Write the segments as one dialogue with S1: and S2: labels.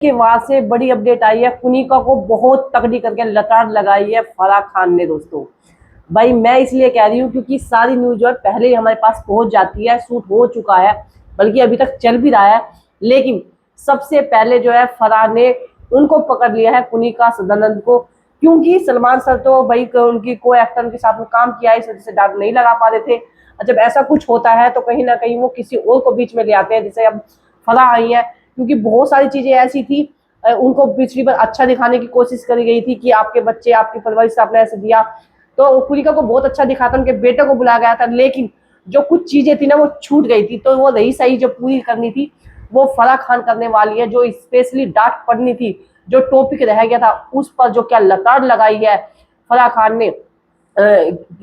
S1: के वहां से बड़ी अपडेट आई है। कुनिका को बहुत तगड़ी करके लताड़ लगाई है फराह खान ने दोस्तों। भाई मैं इसलिए कह रही हूँ क्योंकि सारी न्यूज जो है पहले ही हमारे पास पहुंच जाती है, शूट हो चुका है, बल्कि अभी तक चल भी रहा है। लेकिन सबसे पहले जो है फराह ने उनको पकड़ लिया है, कुनिका सदानंद को, क्योंकि सलमान सर तो भाई उनकी को एक्टर के साथ में काम किया है, इस वजह से डांट नहीं लगा पा रहे थे। जब ऐसा कुछ होता है तो कहीं ना कहीं वो किसी और को बीच में ले आते हैं, जैसे अब फराह आई है, क्योंकि बहुत सारी चीजें ऐसी थी। उनको पिछली बार अच्छा दिखाने की कोशिश करी गई थी कि आपके बच्चे आपकी परवरिश आपने ऐसे दिया, तो कुनिका को बहुत अच्छा दिखा था, उनके बेटे को बुलाया गया था। लेकिन जो कुछ चीजें थी ना वो छूट गई थी, तो वो रही सही जो पूरी करनी थी वो फराह खान करने वाली है। जो स्पेशली डांट पड़नी थी, जो टॉपिक रह गया था उस पर जो क्या लताड़ लगाई है फराह खान ने।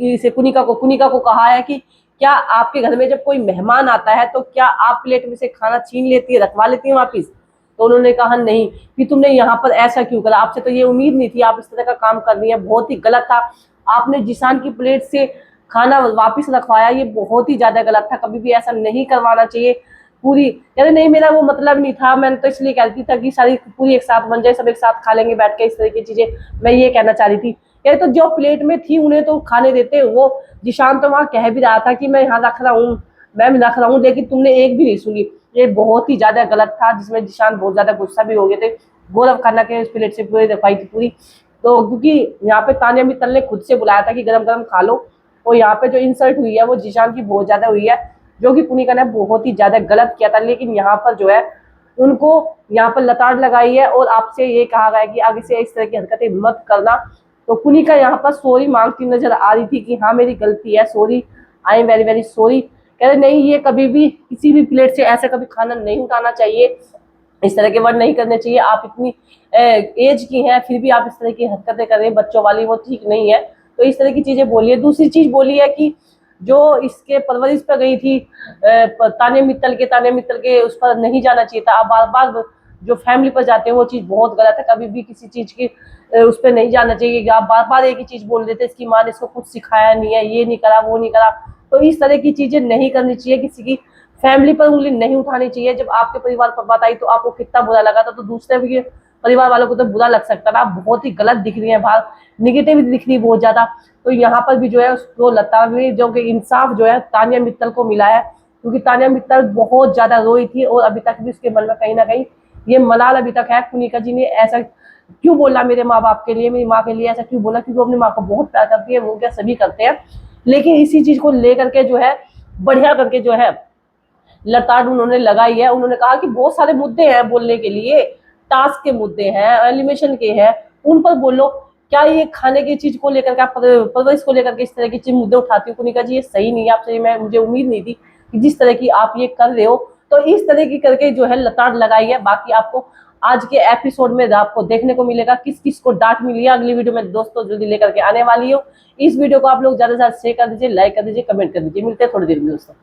S1: इसे कुनिका को कहा है कि क्या आपके घर में जब कोई मेहमान आता है तो क्या आप प्लेट में से खाना छीन लेती है, रखवा लेती है वापिस? तो उन्होंने कहा नहीं। फिर तुमने यहाँ पर ऐसा क्यों करा, आपसे तो ये उम्मीद नहीं थी, आप इस तरह का काम कर रही है, बहुत ही गलत था। आपने जिशान की प्लेट से खाना वापिस रखवाया, ये बहुत ही ज्यादा गलत था, कभी भी ऐसा नहीं करवाना चाहिए। पूरी यानी नहीं, मेरा वो मतलब नहीं था, मैंने तो इसलिए कहती था कि सारी पूरी एक साथ बन जाए, सब एक साथ खा लेंगे बैठ के, इस तरह की चीजें मैं ये कहना चाह रही थी। यानी तो जो प्लेट में थी उन्हें तो खाने देते। वो जिशान तो वहां कह भी रहा था कि मैं यहाँ रख रहा हूँ, मैं रख रहा हूँ, लेकिन तुमने एक भी नहीं सुनी। ये बहुत ही ज्यादा गलत था, जिसमें जिशान बहुत ज्यादा गुस्सा भी हो गए थे। गौरव खन्ना के उस प्लेट से पूरी रखवाई थी पूरी। तो क्योंकि यहाँ पे तानिया मित्तल ने खुद से बुलाया था कि गरम गरम खा लो, और यहाँ पे जो इंसल्ट हुई है वो जिशान की बहुत ज्यादा हुई है, जो कि कुनिका ने बहुत ही ज्यादा गलत किया था। लेकिन यहाँ पर जो है उनको यहाँ पर लताड़ लगाई है, और आपसे ये कहा गया है कि आगे से इस तरह की हरकतें मत करना। तो कुनिका यहाँ पर सॉरी मांगती नजर आ रही थी कि हाँ मेरी गलती है, sorry, I am very very sorry. कह रहे नहीं, ये कभी भी किसी भी प्लेट से ऐसा कभी खाना नहीं उठाना चाहिए, इस तरह के वर्ड नहीं करने चाहिए। आप इतनी एज की हैं फिर भी आप इस तरह की हरकतें कर रहे हैं बच्चों वाली, वो ठीक नहीं है। तो इस तरह की चीजें बोली है। दूसरी चीज बोली है कि जो इसके परवरिश पर गई थी तानिया मित्तल के उस पर नहीं जाना चाहिए था। आप बार बार जो फैमिली पर जाते हैं वो चीज बहुत गलत है, कभी भी किसी चीज की उस पर नहीं जाना चाहिए कि आप बार बार एक ही चीज बोल देते, इसकी माँ ने इसको कुछ सिखाया नहीं है, ये नहीं करा वो नहीं करा। तो इस तरह की चीजें नहीं करनी चाहिए, किसी की फैमिली पर उंगली नहीं उठानी चाहिए। जब आपके परिवार पर बात आई तो आपको कितना बुरा लगा था, तो दूसरे भी परिवार वालों को तो बुरा लग सकता था। आप बहुत ही गलत दिख रही है बाहर, निगेटिव दिख रही है बहुत ज्यादा। तो यहाँ पर भी जो है उसको लता में जो कि इंसाफ जो है तानिया मित्तल को मिला है, क्योंकि तानिया मित्तल बहुत ज्यादा रोई थी, और अभी तक भी उसके मन में कहीं ना कहीं ये मलाल अभी तक है। कुनिका जी ने ऐसा क्यों बोला मेरे माँ बाप के लिए, मेरी माँ के लिए ऐसा क्यों बोला, क्योंकि वो अपनी माँ को बहुत प्यार करती है, वो क्या सभी करते हैं। लेकिन इसी चीज को लेकर के जो है बढ़िया करके जो है लताड़ उन्होंने लगाई है। उन्होंने कहा कि बहुत सारे मुद्दे हैं बोलने के लिए, टास्क के मुद्दे हैं, एलिमिनेशन के हैं, उन पर बोलो। क्या ये खाने की चीज को लेकर के आप परवरिश को लेकर के इस तरह की चीज मुद्दे उठाती हो? कुनिका जी ये सही नहीं है, आपसे मैं मुझे उम्मीद नहीं थी कि जिस तरह की आप ये कर रहे हो। तो इस तरह की करके जो है लताड़ लगाई है। बाकी आपको आज के एपिसोड में आपको देखने को मिलेगा किस किस को डांट मिली है। अगली वीडियो में दोस्तों जल्दी लेकर के आने वाली हो। इस वीडियो को आप लोग ज्यादा से ज्यादा शेयर कर दीजिए, लाइक कर दीजिए, कमेंट कर दीजिए। मिलते हैं थोड़ी देर में दोस्तों।